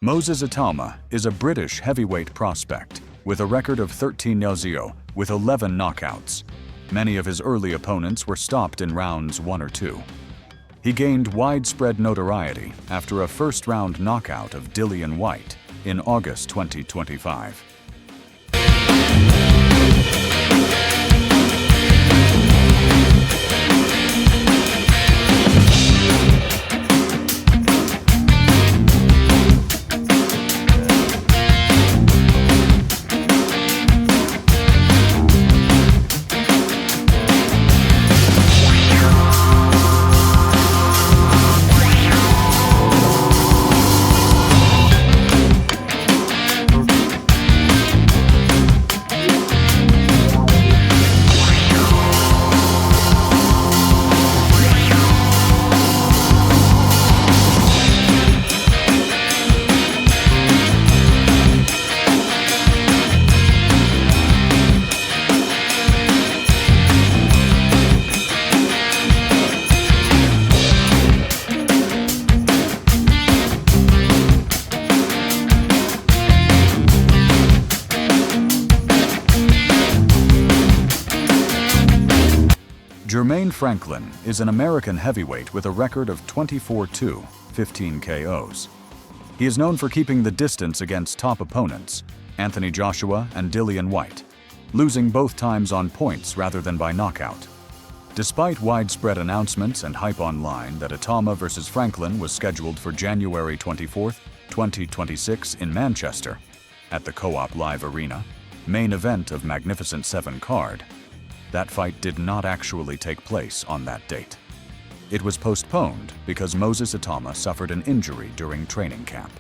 Moses Itauma is a British heavyweight prospect with a record of 13-0 with 11 knockouts. Many of his early opponents were stopped in rounds 1 or 2. He gained widespread notoriety after a first-round knockout of Dillian Whyte in August 2025. Jermaine Franklin is an American heavyweight with a record of 24-2, 15 KOs. He is known for keeping the distance against top opponents, Anthony Joshua and Dillian Whyte, losing both times on points rather than by knockout. Despite widespread announcements and hype online that Itauma vs. Franklin was scheduled for January 24, 2026 in Manchester, at the Co-op Live Arena, main event of Magnificent 7 card, that fight did not actually take place on that date. It was postponed because Moses Itauma suffered an injury during training camp.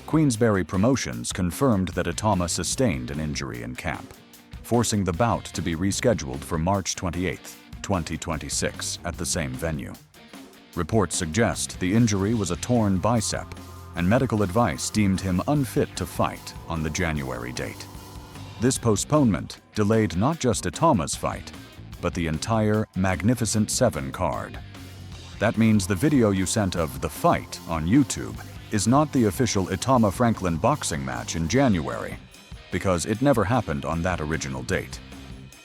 Queensberry Promotions confirmed that Itauma sustained an injury in camp, forcing the bout to be rescheduled for March 28, 2026 at the same venue. Reports suggest the injury was a torn bicep, and medical advice deemed him unfit to fight on the January date. This postponement delayed not just Itauma's fight, but the entire Magnificent 7 card. That means the video you sent of the fight on YouTube is not the official Itauma-Franklin boxing match in January, because it never happened on that original date.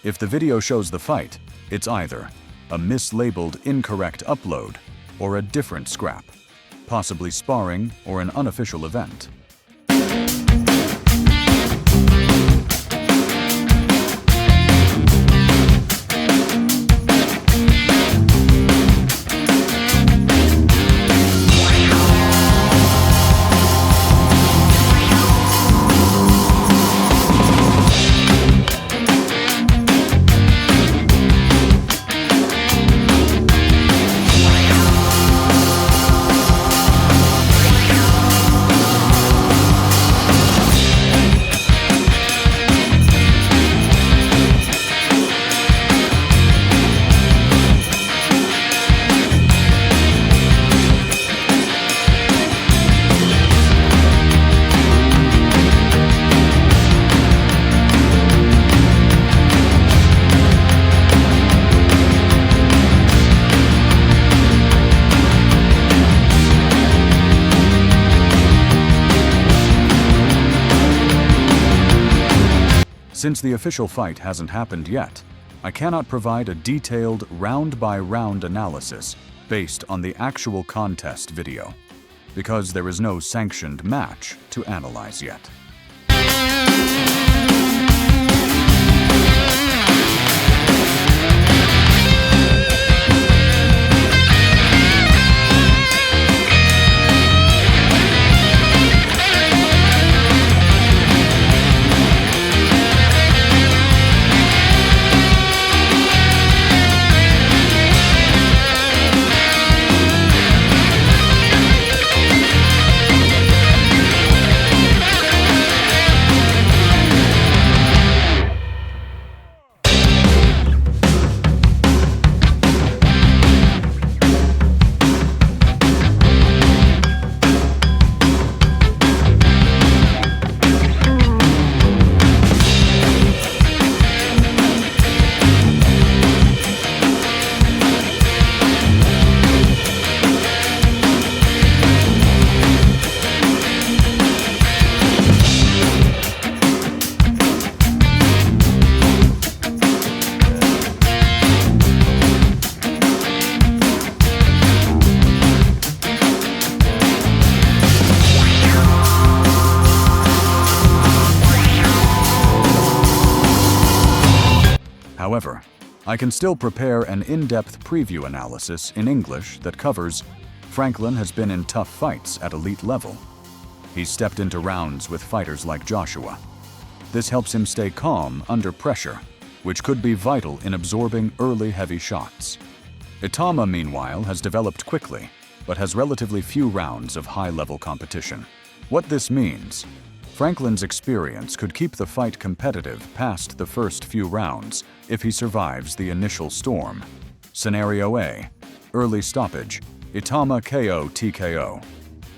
If the video shows the fight, it's either a mislabeled incorrect upload or a different scrap, possibly sparring or an unofficial event. Since the official fight hasn't happened yet, I cannot provide a detailed round-by-round analysis based on the actual contest video, because there is no sanctioned match to analyze yet. However, I can still prepare an in-depth preview analysis in English that covers Franklin has been in tough fights at elite level. He's stepped into rounds with fighters like Joshua. This helps him stay calm under pressure, which could be vital in absorbing early heavy shots. Itauma, meanwhile, has developed quickly, but has relatively few rounds of high-level competition. What this means: Franklin's experience could keep the fight competitive past the first few rounds if he survives the initial storm. Scenario A: early stoppage, Itauma KO TKO.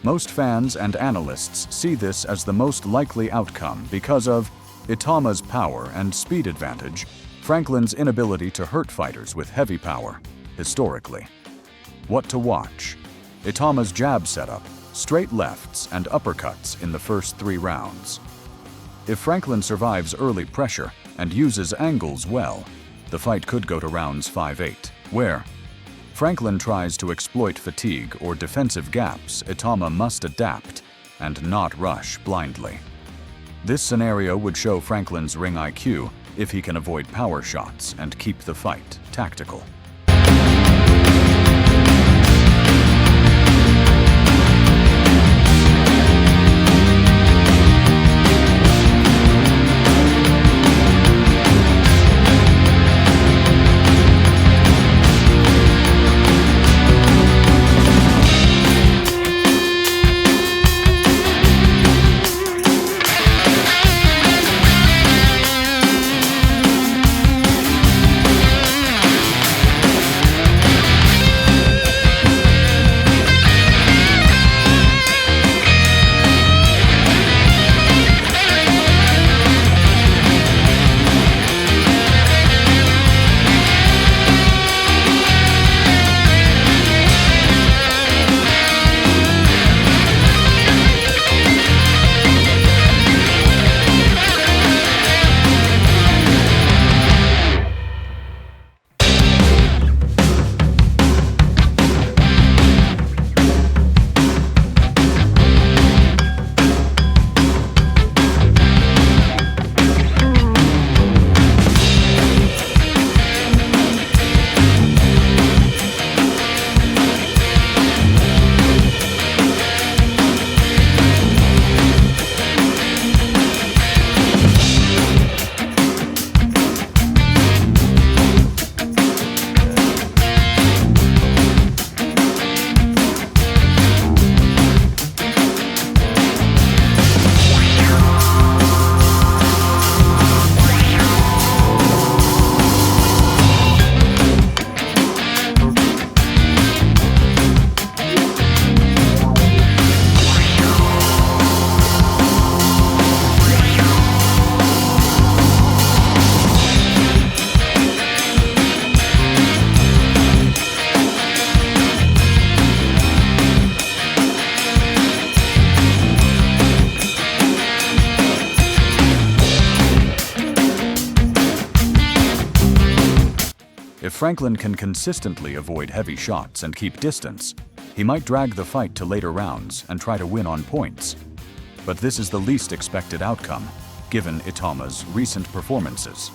Most fans and analysts see this as the most likely outcome because of Itauma's power and speed advantage, Franklin's inability to hurt fighters with heavy power, historically. What to watch: Itauma's jab setup, straight lefts and uppercuts in the first 3 rounds. If Franklin survives early pressure and uses angles well, the fight could go to rounds 5-8, where Franklin tries to exploit fatigue or defensive gaps. Itauma must adapt and not rush blindly. This scenario would show Franklin's ring IQ if he can avoid power shots and keep the fight tactical. Franklin can consistently avoid heavy shots and keep distance, he might drag the fight to later rounds and try to win on points. But this is the least expected outcome, given Itauma's recent performances.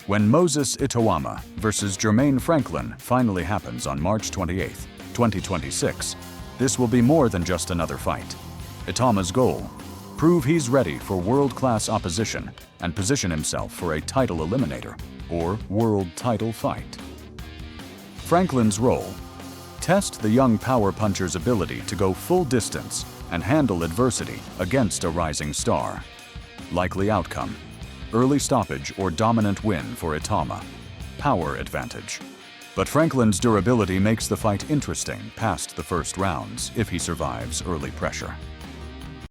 When Moses Itauma versus Jermaine Franklin finally happens on March 28, 2026, this will be more than just another fight. Itauma's goal: prove he's ready for world-class opposition and position himself for a title eliminator or world title fight. Franklin's role: test the young power puncher's ability to go full distance and handle adversity against a rising star. Likely outcome: early stoppage or dominant win for Itauma. Power advantage. But Franklin's durability makes the fight interesting past the first rounds if he survives early pressure.